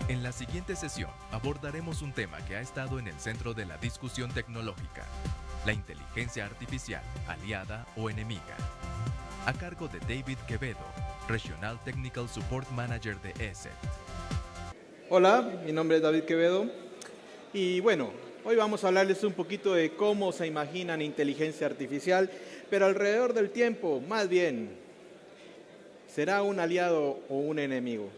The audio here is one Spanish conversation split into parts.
En la siguiente sesión abordaremos un tema que ha estado en el centro de la discusión tecnológica: la inteligencia artificial, aliada o enemiga. A cargo de David Quevedo, Regional Technical Support Manager de ESET. Hola, mi nombre es David Quevedo y bueno, hoy vamos a hablarles un poquito de cómo se imaginan inteligencia artificial, pero alrededor del tiempo, más bien, ¿será un aliado o un enemigo?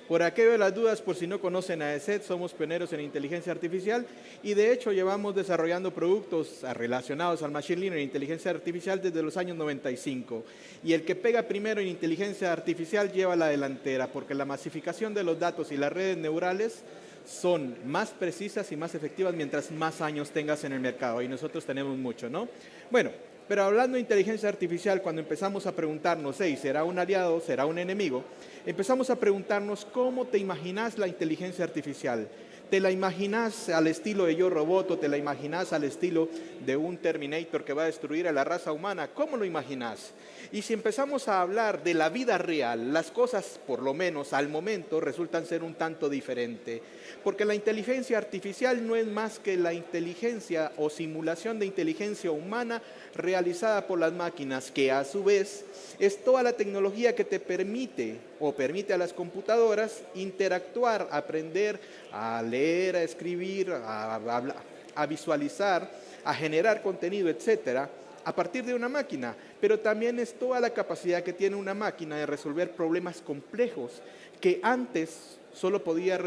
Por aquello de las dudas, por si no conocen a ESET, somos pioneros en inteligencia artificial y de hecho llevamos desarrollando productos relacionados al Machine Learning e inteligencia artificial desde los años 95. Y el que pega primero en inteligencia artificial lleva la delantera, porque la masificación de los datos y las redes neurales son más precisas y más efectivas mientras más años tengas en el mercado, y nosotros tenemos mucho, ¿no? Bueno, pero hablando de inteligencia artificial, cuando empezamos a preguntarnos, hey, ¿será un aliado, será un enemigo? Empezamos a preguntarnos cómo te imaginas la inteligencia artificial. ¿Te la imaginas al estilo de Yo Robot o te la imaginas al estilo de un Terminator que va a destruir a la raza humana? ¿Cómo lo imaginas? Y si empezamos a hablar de la vida real, las cosas, por lo menos al momento, resultan ser un tanto diferentes. Porque la inteligencia artificial no es más que la inteligencia o simulación de inteligencia humana realizada por las máquinas, que a su vez es toda la tecnología que te permite o permite a las computadoras interactuar, aprender a leer, a escribir, a visualizar, a generar contenido, etcétera, a partir de una máquina. Pero también es toda la capacidad que tiene una máquina de resolver problemas complejos que antes solo podía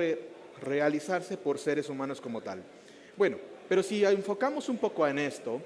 realizarse por seres humanos como tal. Bueno, pero si enfocamos un poco en esto,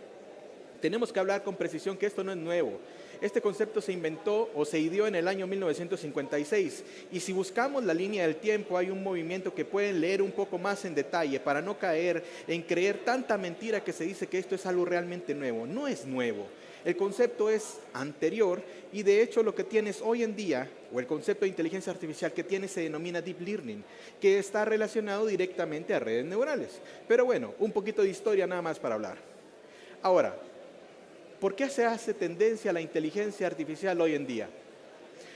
tenemos que hablar con precisión que esto no es nuevo. Este concepto se inventó o se ideó en el año 1956, y si buscamos la línea del tiempo hay un movimiento que pueden leer un poco más en detalle para no caer en creer tanta mentira que se dice que esto es algo realmente nuevo. No es nuevo. El concepto es anterior y de hecho lo que tienes hoy en día, o el concepto de inteligencia artificial que tienes, se denomina Deep Learning, que está relacionado directamente a redes neurales. Pero bueno, un poquito de historia nada más para hablar. Ahora, ¿por qué se hace tendencia a la inteligencia artificial hoy en día?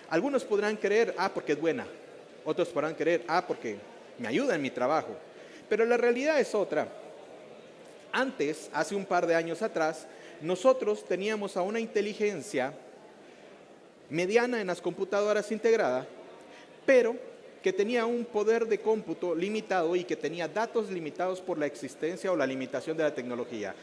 Algunos podrán creer, porque es buena. Otros podrán creer, porque me ayuda en mi trabajo. Pero la realidad es otra. Antes, hace un par de años atrás, nosotros teníamos a una inteligencia mediana en las computadoras integrada, pero que tenía un poder de cómputo limitado y que tenía datos limitados por la existencia o la limitación de la tecnología.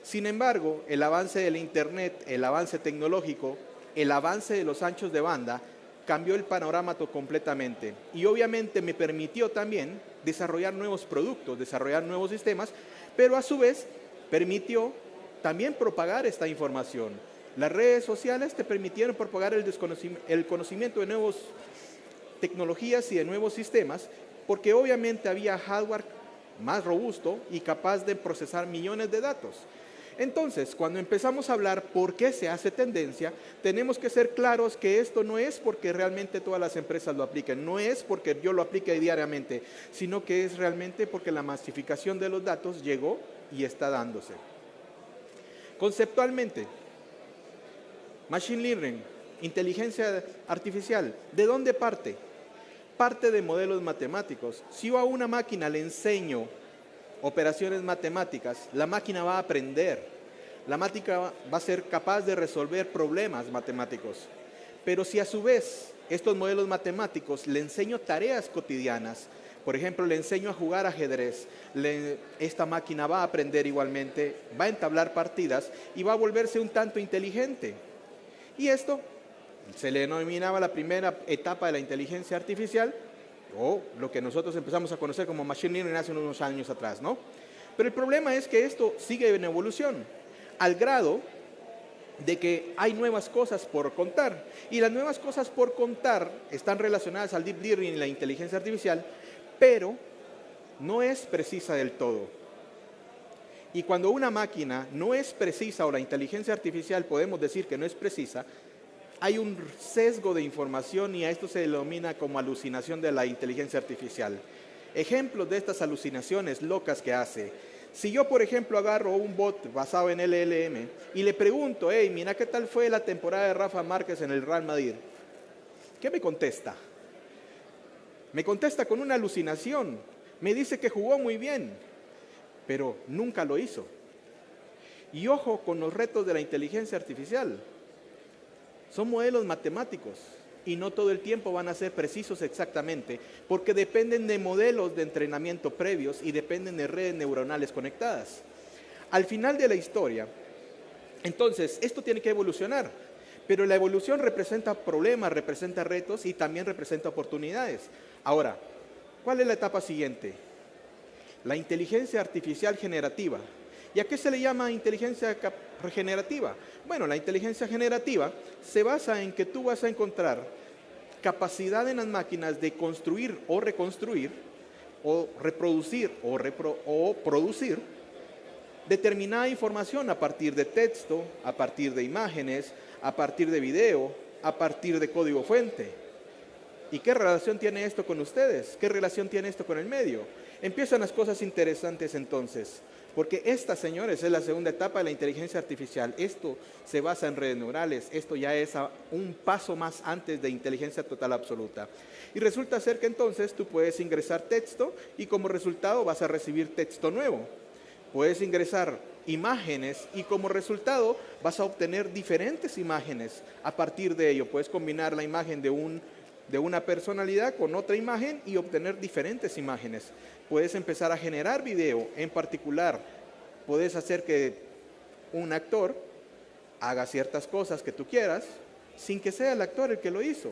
Sin embargo, el avance del Internet, el avance tecnológico, el avance de los anchos de banda, cambió el panorama completamente. Y obviamente me permitió también desarrollar nuevos productos, desarrollar nuevos sistemas, pero a su vez permitió también propagar esta información. Las redes sociales te permitieron propagar el conocimiento de nuevas tecnologías y de nuevos sistemas, porque obviamente había hardware más robusto y capaz de procesar millones de datos. Entonces, cuando empezamos a hablar por qué se hace tendencia, tenemos que ser claros que esto no es porque realmente todas las empresas lo apliquen, no es porque yo lo aplique diariamente, sino que es realmente porque la masificación de los datos llegó y está dándose. Conceptualmente, Machine Learning, inteligencia artificial, ¿de dónde parte? Parte de modelos matemáticos. Si yo a una máquina le enseño operaciones matemáticas, la máquina va a aprender. La máquina va a ser capaz de resolver problemas matemáticos. Pero si a su vez estos modelos matemáticos le enseño tareas cotidianas, por ejemplo, le enseño a jugar ajedrez, esta máquina va a aprender igualmente, va a entablar partidas y va a volverse un tanto inteligente. Y esto se le denominaba la primera etapa de la inteligencia artificial, o lo que nosotros empezamos a conocer como Machine Learning hace unos años atrás, ¿no? Pero el problema es que esto sigue en evolución, al grado de que hay nuevas cosas por contar. Y las nuevas cosas por contar están relacionadas al Deep Learning y la inteligencia artificial, pero no es precisa del todo. Y cuando una máquina no es precisa, o la inteligencia artificial podemos decir que no es precisa, hay un sesgo de información y a esto se denomina como alucinación de la inteligencia artificial. Ejemplos de estas alucinaciones locas que hace: si yo, por ejemplo, agarro un bot basado en LLM y le pregunto, hey, mira, ¿qué tal fue la temporada de Rafa Márquez en el Real Madrid? ¿Qué me contesta? Me contesta con una alucinación. Me dice que jugó muy bien, pero nunca lo hizo. Y ojo con los retos de la inteligencia artificial. Son modelos matemáticos y no todo el tiempo van a ser precisos exactamente, porque dependen de modelos de entrenamiento previos y dependen de redes neuronales conectadas. Al final de la historia, entonces, esto tiene que evolucionar, pero la evolución representa problemas, representa retos y también representa oportunidades. Ahora, ¿cuál es la etapa siguiente? La inteligencia artificial generativa. ¿Y a qué se le llama inteligencia generativa? Bueno, la inteligencia generativa se basa en que tú vas a encontrar capacidad en las máquinas de construir o reconstruir, o reproducir o producir determinada información a partir de texto, a partir de imágenes, a partir de video, a partir de código fuente. ¿Y qué relación tiene esto con ustedes? ¿Qué relación tiene esto con el medio? Empiezan las cosas interesantes entonces, porque esta, señores, es la segunda etapa de la inteligencia artificial. Esto se basa en redes neurales, esto ya es un paso más antes de inteligencia total absoluta. Y resulta ser que entonces tú puedes ingresar texto y como resultado vas a recibir texto nuevo. Puedes ingresar imágenes y como resultado vas a obtener diferentes imágenes. A partir de ello puedes combinar la imagen de una personalidad con otra imagen y obtener diferentes imágenes. Puedes empezar a generar video, en particular puedes hacer que un actor haga ciertas cosas que tú quieras sin que sea el actor el que lo hizo.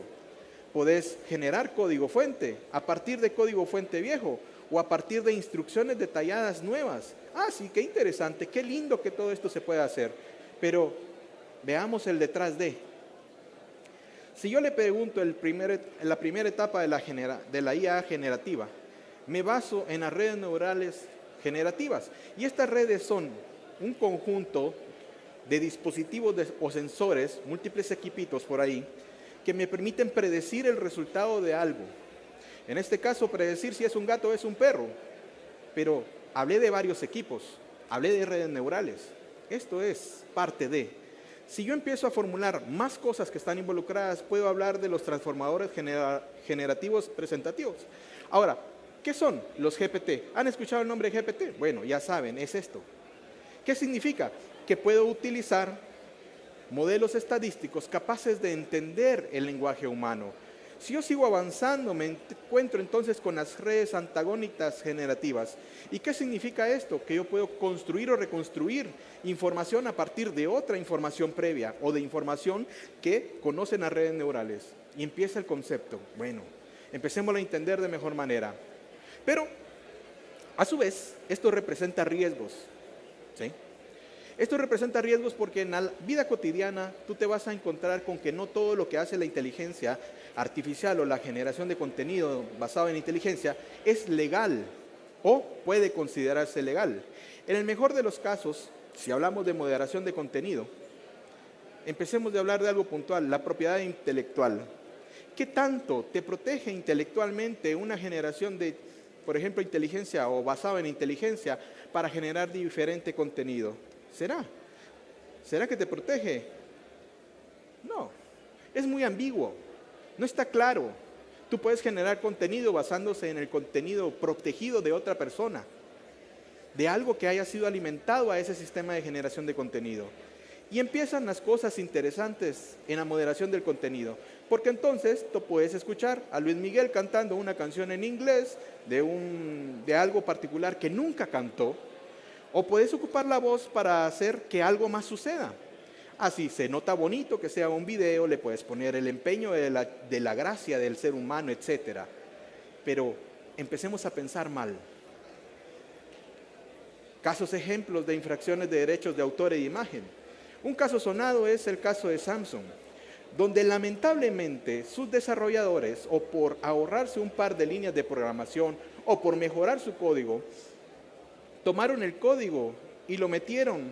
Puedes generar código fuente a partir de código fuente viejo o a partir de instrucciones detalladas nuevas. Ah, sí, qué interesante, qué lindo que todo esto se pueda hacer. Pero veamos el detrás de. Si yo le pregunto en la primera etapa de la IA generativa, me baso en las redes neurales generativas. Y estas redes son un conjunto de dispositivos o sensores, múltiples equipitos por ahí, que me permiten predecir el resultado de algo. En este caso, predecir si es un gato o es un perro. Pero hablé de varios equipos, hablé de redes neurales. Esto es parte de. Si yo empiezo a formular más cosas que están involucradas, puedo hablar de los transformadores generativos presentativos. Ahora, ¿qué son los GPT? ¿Han escuchado el nombre GPT? Bueno, ya saben, es esto. ¿Qué significa? Que puedo utilizar modelos estadísticos capaces de entender el lenguaje humano. Si yo sigo avanzando, me encuentro entonces con las redes antagónicas generativas. ¿Y qué significa esto? Que yo puedo construir o reconstruir información a partir de otra información previa o de información que conocen las redes neurales. Y empieza el concepto. Bueno, empecemos a entender de mejor manera. Pero, a su vez, esto representa riesgos. ¿Sí? Esto representa riesgos porque en la vida cotidiana tú te vas a encontrar con que no todo lo que hace la inteligencia artificial o la generación de contenido basado en inteligencia es legal o puede considerarse legal. En el mejor de los casos, si hablamos de moderación de contenido, empecemos de hablar de algo puntual, la propiedad intelectual. ¿Qué tanto te protege intelectualmente una generación de, por ejemplo, inteligencia o basado en inteligencia para generar diferente contenido? ¿Será? ¿Será que te protege? No, es muy ambiguo, no está claro. Tú puedes generar contenido basándose en el contenido protegido de otra persona, de algo que haya sido alimentado a ese sistema de generación de contenido. Y empiezan las cosas interesantes en la moderación del contenido, porque entonces tú puedes escuchar a Luis Miguel cantando una canción en inglés de algo particular que nunca cantó, o puedes ocupar la voz para hacer que algo más suceda. Así se nota bonito que sea un video, le puedes poner el empeño de la gracia del ser humano, etc. Pero empecemos a pensar mal. Casos ejemplos de infracciones de derechos de autor e imagen. Un caso sonado es el caso de Samsung, donde lamentablemente sus desarrolladores, o por ahorrarse un par de líneas de programación, o por mejorar su código, tomaron el código y lo metieron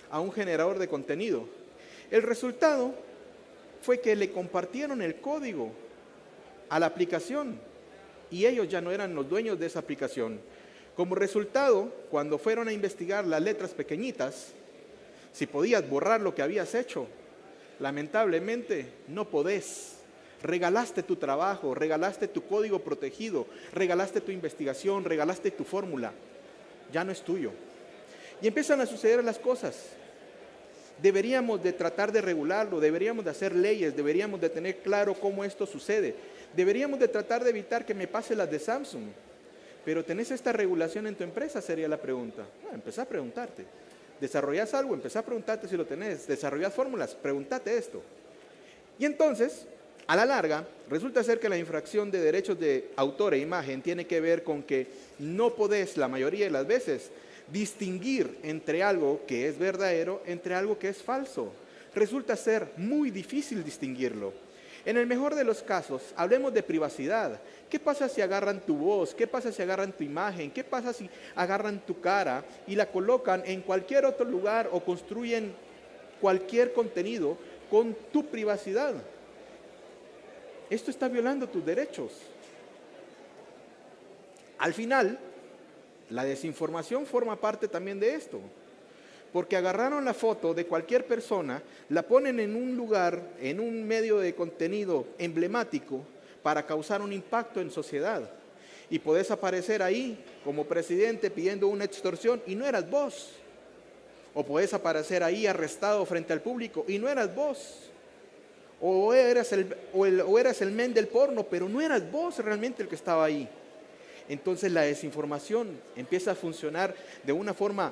a un generador de contenido. El resultado fue que le compartieron el código a la aplicación y ellos ya no eran los dueños de esa aplicación. Como resultado, cuando fueron a investigar las letras pequeñitas, si podías borrar lo que habías hecho, lamentablemente no podés. regalaste tu trabajo, regalaste tu código protegido, regalaste tu investigación, regalaste tu fórmula. Ya no es tuyo. Y empiezan a suceder las cosas. Deberíamos de tratar de regularlo, deberíamos de hacer leyes, deberíamos de tener claro cómo esto sucede. Deberíamos de tratar de evitar que me pase las de Samsung. Pero ¿tenés esta regulación en tu empresa? Sería la pregunta. Empezá a preguntarte. ¿Desarrollás algo? Empezá a preguntarte si lo tenés. ¿Desarrollás fórmulas? Pregúntate esto. Y entonces, a la larga, resulta ser que la infracción de derechos de autor e imagen tiene que ver con que no podés, la mayoría de las veces, distinguir entre algo que es verdadero, entre algo que es falso. Resulta ser muy difícil distinguirlo. En el mejor de los casos, hablemos de privacidad. ¿Qué pasa si agarran tu voz? ¿Qué pasa si agarran tu imagen? ¿Qué pasa si agarran tu cara y la colocan en cualquier otro lugar o construyen cualquier contenido con tu privacidad? Esto está violando tus derechos. Al final, la desinformación forma parte también de esto. Porque agarraron la foto de cualquier persona, la ponen en un lugar, en un medio de contenido emblemático para causar un impacto en sociedad. Y podés aparecer ahí como presidente pidiendo una extorsión y no eras vos. O podés aparecer ahí arrestado frente al público y no eras vos. O eras el men del porno, pero no eras vos realmente el que estaba ahí. Entonces la desinformación empieza a funcionar de una forma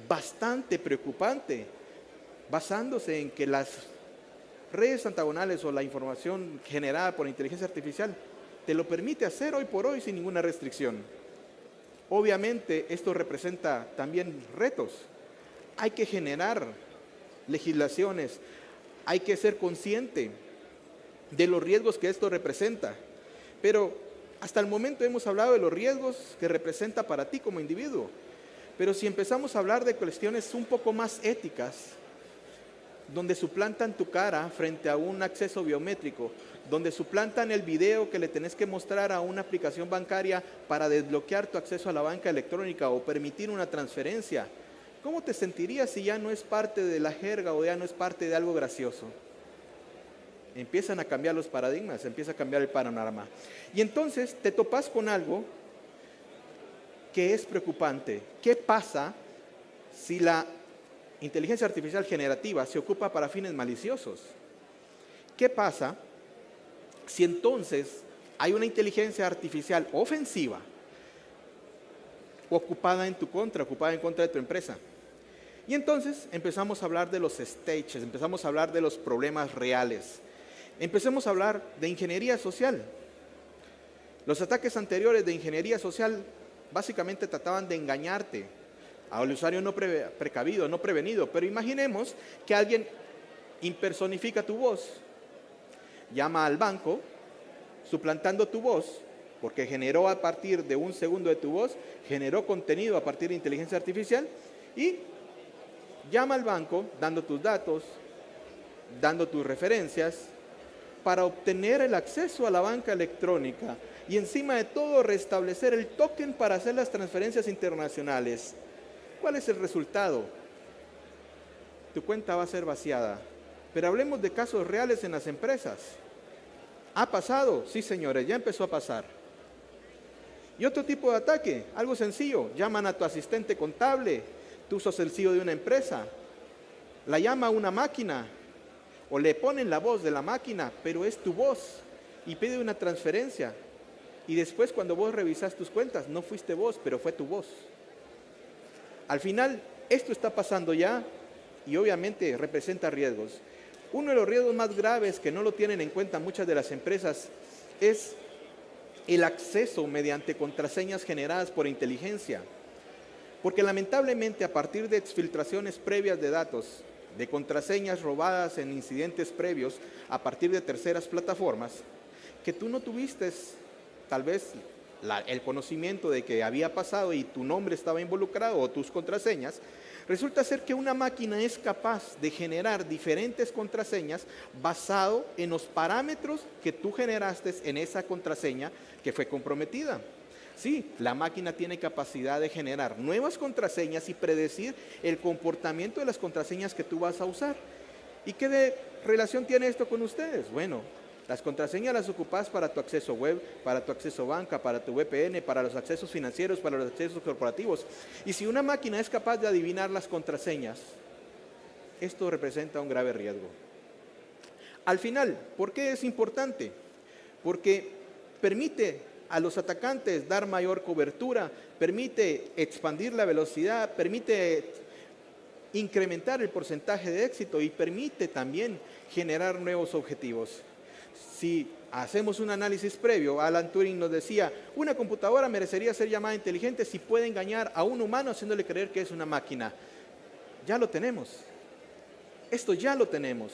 bastante preocupante, basándose en que las redes antagonales o la información generada por inteligencia artificial te lo permite hacer hoy por hoy sin ninguna restricción. Obviamente esto representa también retos. Hay que generar legislaciones, hay que ser consciente de los riesgos que esto representa. Pero hasta el momento hemos hablado de los riesgos que representa para ti como individuo. Pero si empezamos a hablar de cuestiones un poco más éticas, donde suplantan tu cara frente a un acceso biométrico, donde suplantan el video que le tenés que mostrar a una aplicación bancaria para desbloquear tu acceso a la banca electrónica o permitir una transferencia, ¿cómo te sentirías si ya no es parte de la jerga o ya no es parte de algo gracioso? Empiezan a cambiar los paradigmas, empieza a cambiar el panorama. Y entonces te topas con algo que es preocupante. ¿Qué pasa si la inteligencia artificial generativa se ocupa para fines maliciosos? ¿Qué pasa si entonces hay una inteligencia artificial ofensiva ocupada en tu contra, ocupada en contra de tu empresa? Y entonces empezamos a hablar de los stages, empezamos a hablar de los problemas reales. Empecemos a hablar de ingeniería social. Los ataques anteriores de ingeniería social básicamente trataban de engañarte al usuario no precavido, no prevenido. Pero imaginemos que alguien impersonifica tu voz, llama al banco, suplantando tu voz, porque generó a partir de un segundo de tu voz, generó contenido a partir de inteligencia artificial y llama al banco dando tus datos, dando tus referencias, para obtener el acceso a la banca electrónica y encima de todo restablecer el token para hacer las transferencias internacionales. ¿Cuál es el resultado? Tu cuenta va a ser vaciada. Pero hablemos de casos reales en las empresas. ¿Ha pasado? Sí, señores, ya empezó a pasar. Y otro tipo de ataque, algo sencillo, llaman a tu asistente contable, tú sos el CEO de una empresa, la llama a una máquina, o le ponen la voz de la máquina, pero es tu voz, y pide una transferencia. Y después cuando vos revisás tus cuentas, no fuiste vos, pero fue tu voz. Al final, esto está pasando ya, y obviamente representa riesgos. Uno de los riesgos más graves que no lo tienen en cuenta muchas de las empresas es el acceso mediante contraseñas generadas por inteligencia. Porque lamentablemente a partir de exfiltraciones previas de datos, de contraseñas robadas en incidentes previos a partir de terceras plataformas, que tú no tuviste tal vez el conocimiento de que había pasado y tu nombre estaba involucrado o tus contraseñas, resulta ser que una máquina es capaz de generar diferentes contraseñas basado en los parámetros que tú generaste en esa contraseña que fue comprometida. Sí, la máquina tiene capacidad de generar nuevas contraseñas y predecir el comportamiento de las contraseñas que tú vas a usar. ¿Y qué relación tiene esto con ustedes? Bueno, Las contraseñas las ocupas para tu acceso web, para tu acceso banca, para tu VPN, para los accesos financieros, para los accesos corporativos. Y si una máquina es capaz de adivinar las contraseñas, esto representa un grave riesgo. Al final, ¿por qué es importante? Porque permite a los atacantes dar mayor cobertura, permite expandir la velocidad, permite incrementar el porcentaje de éxito y permite también generar nuevos objetivos. Si hacemos un análisis previo, Alan Turing nos decía, una computadora merecería ser llamada inteligente si puede engañar a un humano haciéndole creer que es una máquina. Ya lo tenemos. Esto ya lo tenemos.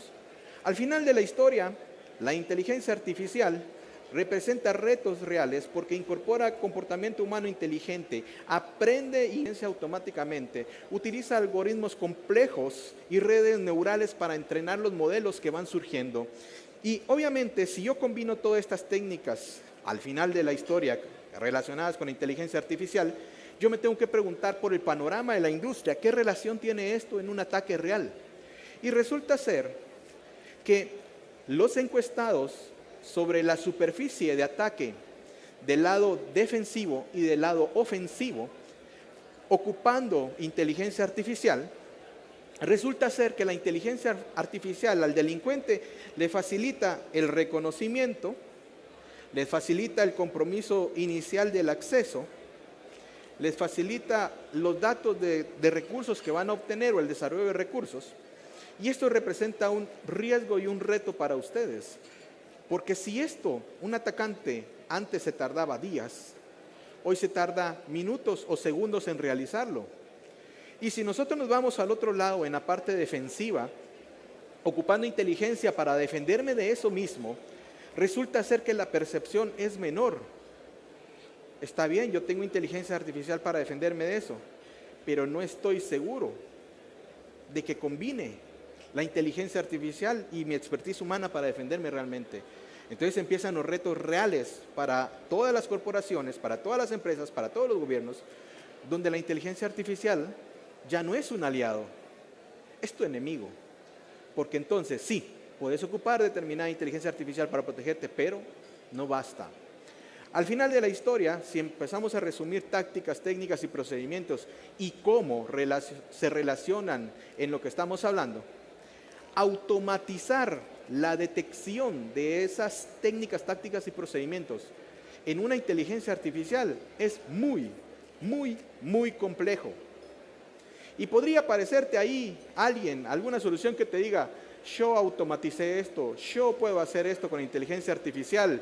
Al final de la historia, la inteligencia artificial representa retos reales porque incorpora comportamiento humano inteligente, aprende y piensa automáticamente, utiliza algoritmos complejos y redes neurales para entrenar los modelos que van surgiendo. Y obviamente, si yo combino todas estas técnicas al final de la historia relacionadas con la inteligencia artificial, yo me tengo que preguntar por el panorama de la industria, ¿qué relación tiene esto en un ataque real? Y resulta ser que los encuestados sobre la superficie de ataque del lado defensivo y del lado ofensivo, ocupando inteligencia artificial, resulta ser que la inteligencia artificial al delincuente le facilita el reconocimiento, le facilita el compromiso inicial del acceso, les facilita los datos de recursos que van a obtener o el desarrollo de recursos, y esto representa un riesgo y un reto para ustedes. Porque si esto, un atacante antes se tardaba días, hoy se tarda minutos o segundos en realizarlo. Y si nosotros nos vamos al otro lado, en la parte defensiva, ocupando inteligencia para defenderme de eso mismo, resulta ser que la percepción es menor. Está bien, yo tengo inteligencia artificial para defenderme de eso, pero no estoy seguro de que combine la inteligencia artificial y mi expertise humana para defenderme realmente. Entonces empiezan los retos reales para todas las corporaciones, para todas las empresas, para todos los gobiernos, donde la inteligencia artificial ya no es un aliado, es tu enemigo. Porque entonces sí, puedes ocupar determinada inteligencia artificial para protegerte, pero no basta. Al final de la historia, si empezamos a resumir tácticas, técnicas y procedimientos y cómo se relacionan en lo que estamos hablando, automatizar la detección de esas técnicas, tácticas y procedimientos en una inteligencia artificial es muy complejo. Y podría parecerte ahí alguna solución que te diga, yo automaticé esto, yo puedo hacer esto con inteligencia artificial.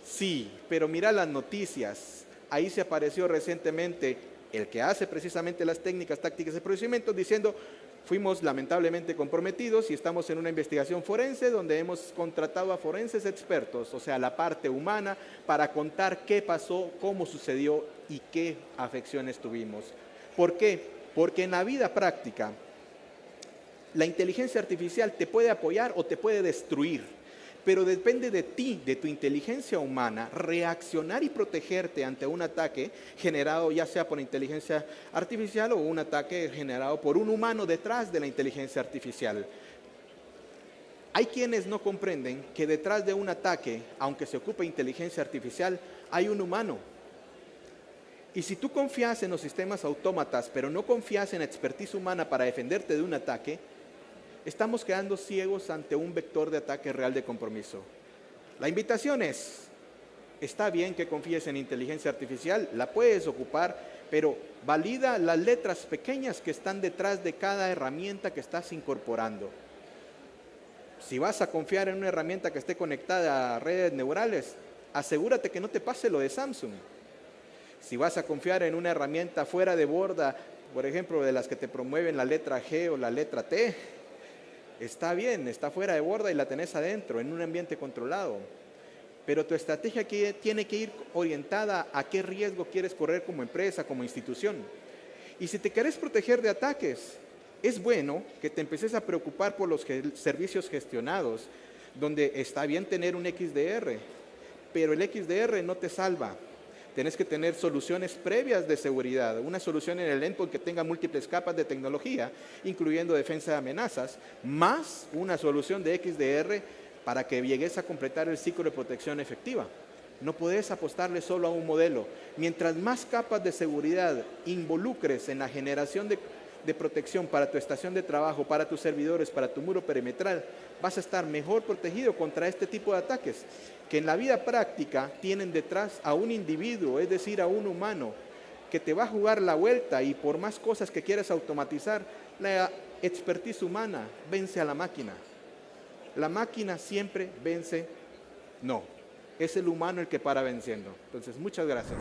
Sí, pero mira las noticias. Ahí se apareció recientemente el que hace precisamente las técnicas, tácticas y procedimientos diciendo, fuimos lamentablemente comprometidos y estamos en una investigación forense donde hemos contratado a forenses expertos, o sea, la parte humana, para contar qué pasó, cómo sucedió y qué afecciones tuvimos. ¿Por qué? Porque en la vida práctica, la inteligencia artificial te puede apoyar o te puede destruir, pero depende de ti, de tu inteligencia humana, reaccionar y protegerte ante un ataque generado ya sea por inteligencia artificial o un ataque generado por un humano detrás de la inteligencia artificial. Hay quienes no comprenden que detrás de un ataque, aunque se ocupe inteligencia artificial, hay un humano. Y si tú confías en los sistemas autómatas, pero no confías en la expertise humana para defenderte de un ataque, estamos quedando ciegos ante un vector de ataque real de compromiso. La invitación es, está bien que confíes en inteligencia artificial, la puedes ocupar, pero valida las letras pequeñas que están detrás de cada herramienta que estás incorporando. Si vas a confiar en una herramienta que esté conectada a redes neurales, asegúrate que no te pase lo de Samsung. Si vas a confiar en una herramienta fuera de borda, por ejemplo, de las que te promueven la letra G o la letra T, está bien, está fuera de borda y la tenés adentro, en un ambiente controlado. Pero tu estrategia tiene que ir orientada a qué riesgo quieres correr como empresa, como institución. Y si te querés proteger de ataques, es bueno que te empieces a preocupar por los servicios gestionados, donde está bien tener un XDR, pero el XDR no te salva. Tienes que tener soluciones previas de seguridad, una solución en el endpoint que tenga múltiples capas de tecnología, incluyendo defensa de amenazas, más una solución de XDR para que llegues a completar el ciclo de protección efectiva. No puedes apostarle solo a un modelo. Mientras más capas de seguridad involucres en la generación de protección para tu estación de trabajo, para tus servidores, para tu muro perimetral, vas a estar mejor protegido contra este tipo de ataques, que en la vida práctica tienen detrás a un individuo, es decir, a un humano, que te va a jugar la vuelta, y por más cosas que quieras automatizar, la expertise humana vence a la máquina. La máquina siempre vence, no, es el humano el que para venciendo. Entonces, muchas gracias.